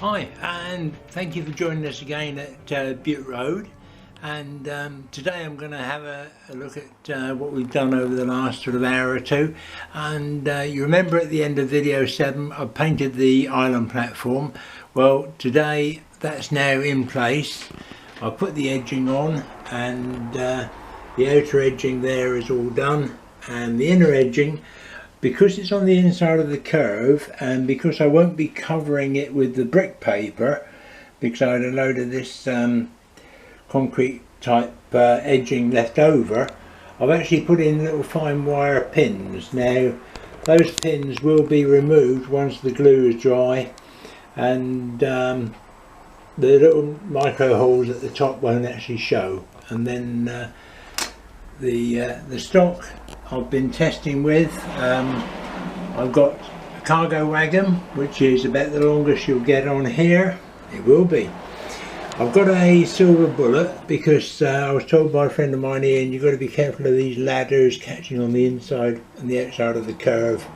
Hi, and thank you for joining us again at Bute Road. And today I'm going to have a look at what we've done over the last sort of hour or two. And you remember at the end of video 7 I painted the island platform. Well, today that's now in place. I put the edging on, and the outer edging there is all done, and the inner edging, because it's on the inside of the curve, and because I won't be covering it with the brick paper because I had a load of this concrete type edging left over, I've actually put in little fine wire pins. Now those pins will be removed once the glue is dry, and the little micro holes at the top won't actually show. And then the stock I've been testing with, I've got a cargo wagon, which is about the longest you'll get on here. It will be. I've got a silver bullet because I was told by a friend of mine, Ian, you've got to be careful of these ladders catching on the inside and the outside of the curve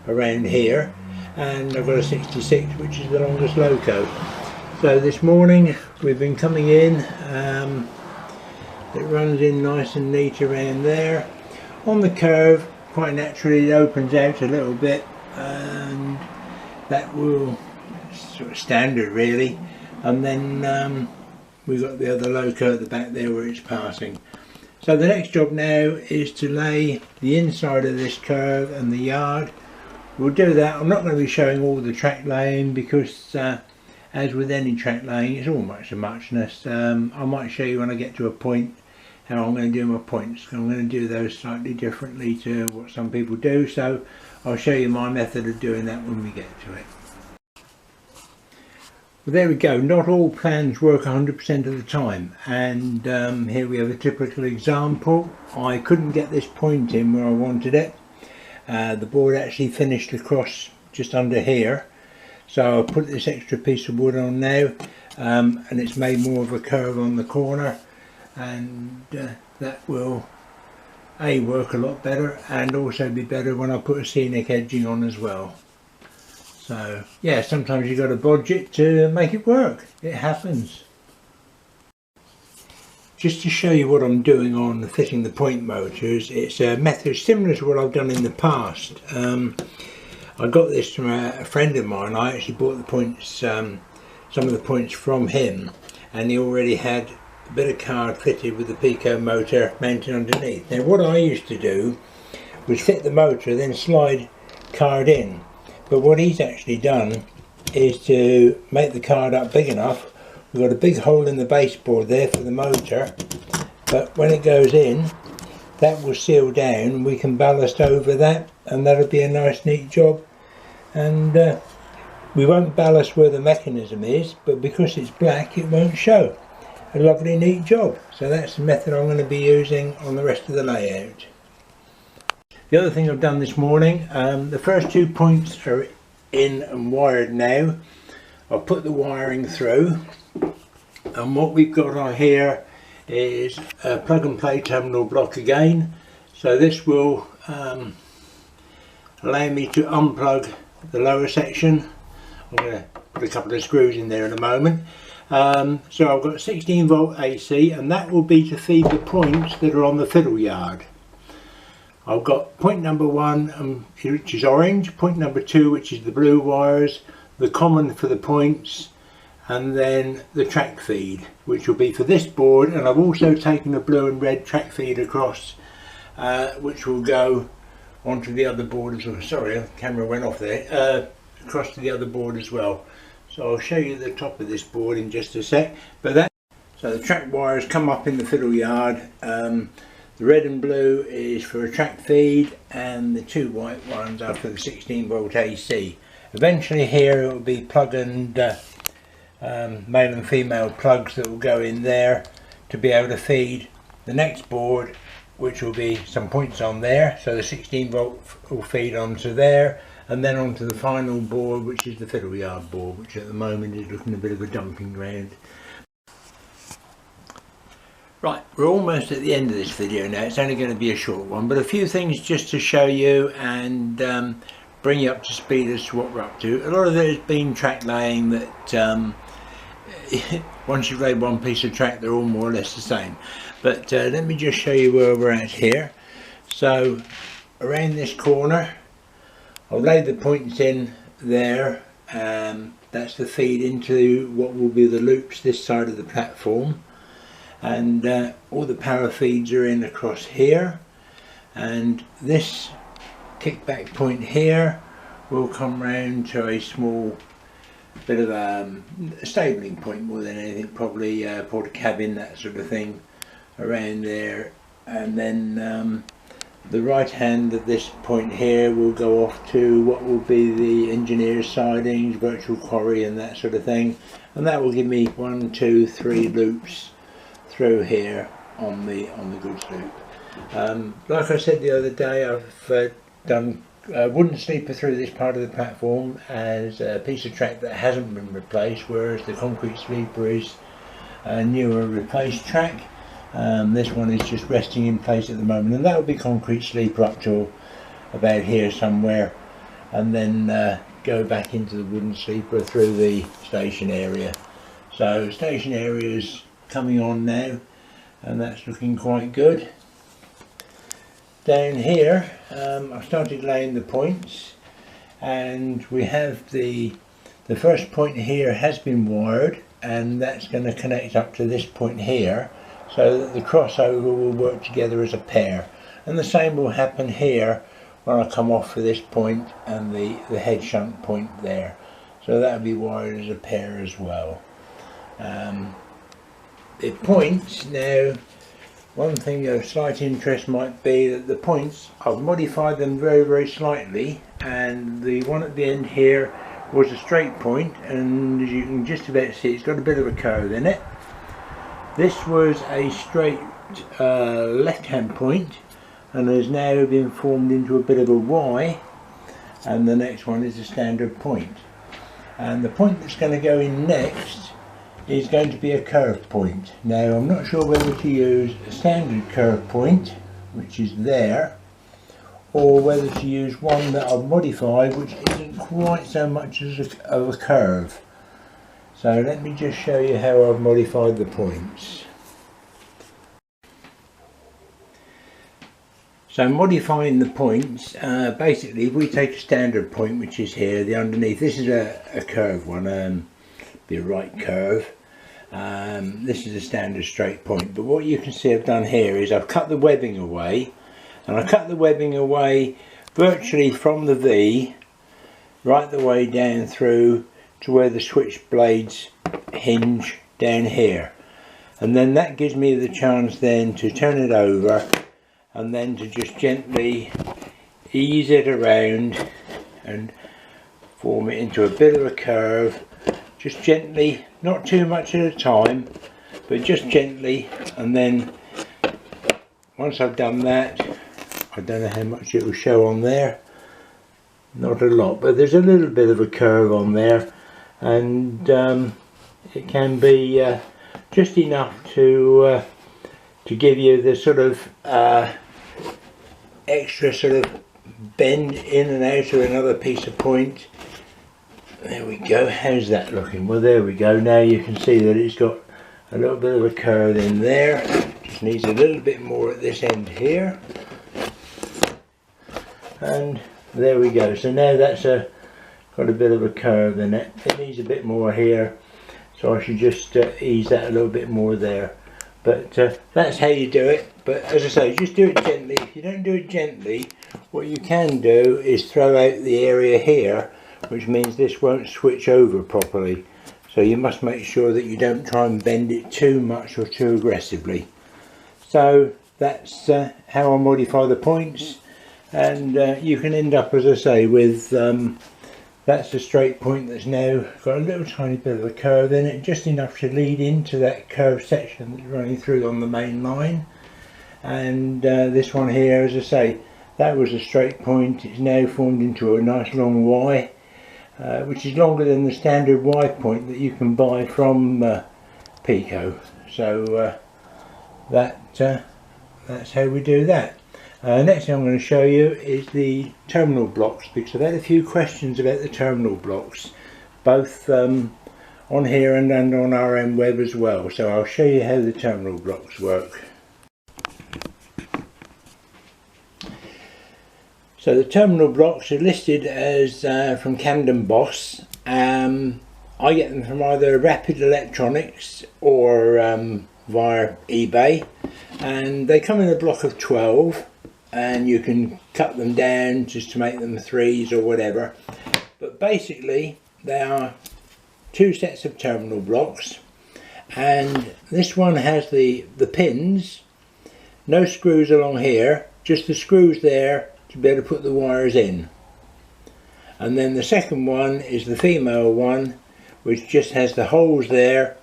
around here. And I've got a 66, which is the longest loco. So this morning we've been coming in. It runs in nice and neat around there. On the curve, quite naturally it opens out a little bit, and that will sort of standard really. And then we've got the other loco at the back there where it's passing. So the next job now is to lay the inside of this curve and the yard. We'll do that. I'm not going to be showing all the track laying because as with any track laying, it's all much of muchness. I might show you when I get to a point how I'm going to do my points. I'm going to do those slightly differently to what some people do, so I'll show you my method of doing that when we get to it. Well, there we go. Not all plans work 100% of the time, and here we have a typical example. I couldn't get this point in where I wanted it. The board actually finished across just under here, so I'll put this extra piece of wood on now, and it's made more of a curve on the corner, and that will work a lot better, and also be better when I put a scenic edging on as well. So yeah, sometimes you've got to bodge it to make it work. It happens. Just to show you what I'm doing on fitting the point motors, it's a method similar to what I've done in the past. I got this from a friend of mine. I actually bought the points, some of the points from him, and he already had a bit of card fitted with the Pico motor mounted underneath. Now what I used to do was fit the motor, then slide card in. But what he's actually done is to make the card up big enough. We've got a big hole in the baseboard there for the motor, but when it goes in, that will seal down and we can ballast over that, and that'll be a nice neat job. And we won't ballast where the mechanism is, but because it's black it won't show. A lovely neat job. So that's the method I'm going to be using on the rest of the layout. The other thing I've done this morning, the first 2 points are in and wired now. I'll put the wiring through, and what we've got on here is a plug and play terminal block again. So this will allow me to unplug the lower section. I'm going to put a couple of screws in there in a moment. So I've got 16 volt AC, and that will be to feed the points that are on the fiddle yard. I've got point number 1, which is orange, point number 2, which is the blue wires, the common for the points, and then the track feed, which will be for this board. And I've also taken a blue and red track feed across, which will go onto the other board as well. Sorry, the camera went off there. Across to the other board as well. So I'll show you the top of this board in just a sec. So the track wires come up in the fiddle yard. The red and blue is for a track feed, and the 2 white ones are for the 16 volt AC. Eventually here it will be plug and male and female plugs that will go in there to be able to feed the next board, which will be some points on there. So the 16 volt will feed onto there, and then onto the final board, which is the fiddle yard board, which at the moment is looking a bit of a dumping ground. Right, we're almost at the end of this video now. It's only going to be a short one, but a few things just to show you and bring you up to speed as to what we're up to. A lot of it has been track laying that once you've laid one piece of track, they're all more or less the same. But let me just show you where we're at here. So around this corner, I've laid the points in there. That's the feed into what will be the loops this side of the platform, and all the power feeds are in across here, and this kickback point here will come round to a small bit of a stabling point more than anything, probably porta cabin, that sort of thing around there. And then the right hand of this point here will go off to what will be the engineer's sidings, virtual quarry and that sort of thing, and that will give me 1, 2, 3 loops through here on the goods loop. Like I said the other day, I've done a wooden sleeper through this part of the platform as a piece of track that hasn't been replaced, whereas the concrete sleeper is a newer replaced track. This one is just resting in place at the moment, and that will be concrete sleeper up to about here somewhere, and then go back into the wooden sleeper through the station area. So station area is coming on now, and that's looking quite good. Down here I've started laying the points, and we have the first point here has been wired, and that's going to connect up to this point here, so that the crossover will work together as a pair. And the same will happen here when I come off for this point and the head shunt point there, so that will be wired as a pair as well. The points now, one thing of slight interest might be that the points, I've modified them very, very slightly, and the one at the end here was a straight point, and as you can just about see, it's got a bit of a curve in it. This was a straight left hand point, and has now been formed into a bit of a Y, and the next one is a standard point. And the point that's going to go in next is going to be a curve point. Now I'm not sure whether to use a standard curve point, which is there, or whether to use one that I've modified, which isn't quite so much of a curve. So let me just show you how I've modified the points. So modifying the points, basically if we take a standard point, which is here, the underneath, this is a curved one, be a right curve. This is a standard straight point, but what you can see I've done here is I've cut the webbing away, and I cut the webbing away virtually from the V right the way down through to where the switch blades hinge down here, and then that gives me the chance then to turn it over and then to just gently ease it around and form it into a bit of a curve, just gently, not too much at a time, but just gently. And then once I've done that, I don't know how much it will show on there, not a lot, but there's a little bit of a curve on there, and it can be just enough to give you the sort of extra sort of bend in and out of another piece of point. There we go. How's that looking? Well, there we go. Now you can see that it's got a little bit of a curve in there. Just needs a little bit more at this end here, and there we go. So now that's got a bit of a curve in it. It needs a bit more here, so I should just ease that a little bit more there. But that's how you do it. But as I say, just do it gently. If you don't do it gently, what you can do is throw out the area here, which means this won't switch over properly. So you must make sure that you don't try and bend it too much or too aggressively. So that's how I modify the points, and you can end up, as I say, with that's a straight point that's now got a little tiny bit of a curve in it, just enough to lead into that curved section that's running through on the main line. And this one here, as I say, that was a straight point. It's now formed into a nice long Y, which is longer than the standard Y point that you can buy from Pico. So that's how we do that. Next thing I'm going to show you is the terminal blocks, because I've had a few questions about the terminal blocks, both on here and on RM web as well. So I'll show you how the terminal blocks work. So the terminal blocks are listed as from Camden Boss. I get them from either Rapid Electronics or via eBay, and they come in a block of 12, and you can cut them down just to make them 3s or whatever. But basically they are 2 sets of terminal blocks, and this one has the pins, no screws along here, just the screws there to be able to put the wires in. And then the second one is the female one, which just has the holes there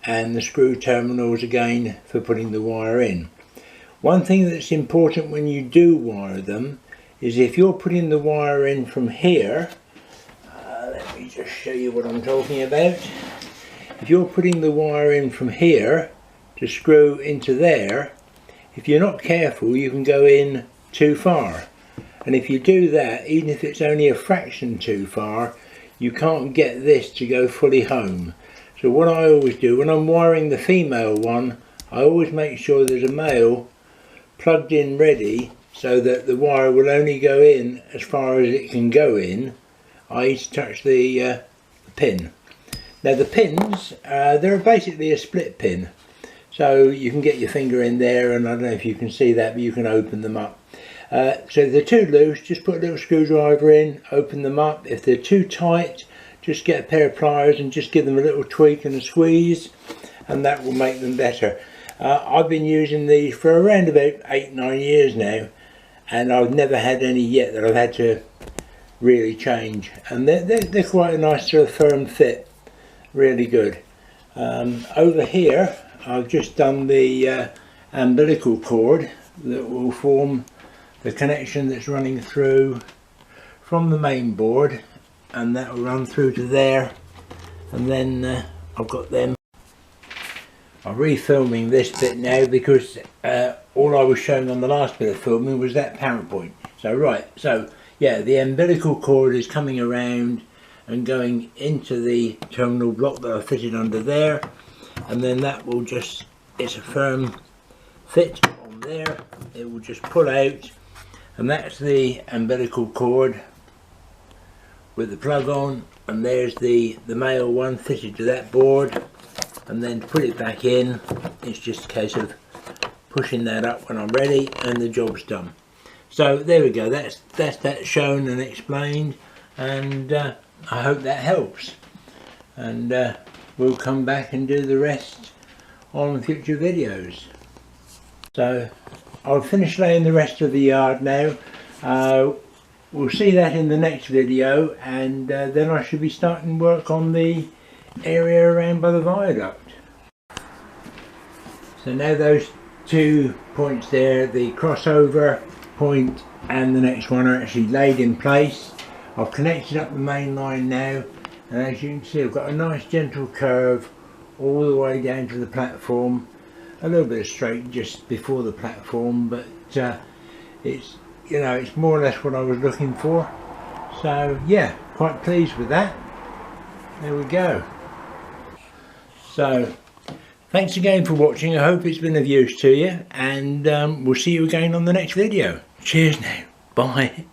and the screw terminals again for putting the wire in. One thing that's important when you do wire them is if you're putting the wire in from here, let me just show you what I'm talking about. If you're putting the wire in from here to screw into there, if you're not careful you can go in too far, and if you do that, even if it's only a fraction too far, you can't get this to go fully home. So what I always do when I'm wiring the female one, I always make sure there's a male plugged in ready, so that the wire will only go in as far as it can go in, i.e. to touch the pin. Now the pins, they're basically a split pin, so you can get your finger in there, and I don't know if you can see that, but you can open them up. So if they're too loose, just put a little screwdriver in, open them up. If they're too tight, just get a pair of pliers and just give them a little tweak and a squeeze, and that will make them better. I've been using these for around about 8-9 years now, and I've never had any yet that I've had to really change, and they're quite a nice sort of firm fit, really good. Over here I've just done the umbilical cord that will form the connection that's running through from the main board, and that will run through to there, and then I've got them. I'm refilming this bit now because all I was showing on the last bit of filming was that PowerPoint. So right, so yeah, the umbilical cord is coming around and going into the terminal block that I fitted under there, and then that will just, it's a firm fit on there, it will just pull out, and that's the umbilical cord with the plug on, and there's the male one fitted to that board. And then to put it back in, it's just a case of pushing that up when I'm ready, and the job's done. So there we go, that's that shown and explained, and I hope that helps, and we'll come back and do the rest on future videos. So I'll finish laying the rest of the yard now. We'll see that in the next video, and then I should be starting work on the area around by the viaduct. So now those 2 points there, the crossover point and the next one, are actually laid in place. I've connected up the main line now, and as you can see I've got a nice gentle curve all the way down to the platform, a little bit of straight just before the platform, but it's, you know, it's more or less what I was looking for. So yeah, quite pleased with that. There we go. So thanks again for watching. I hope it's been of use to you, and we'll see you again on the next video. Cheers now. Bye.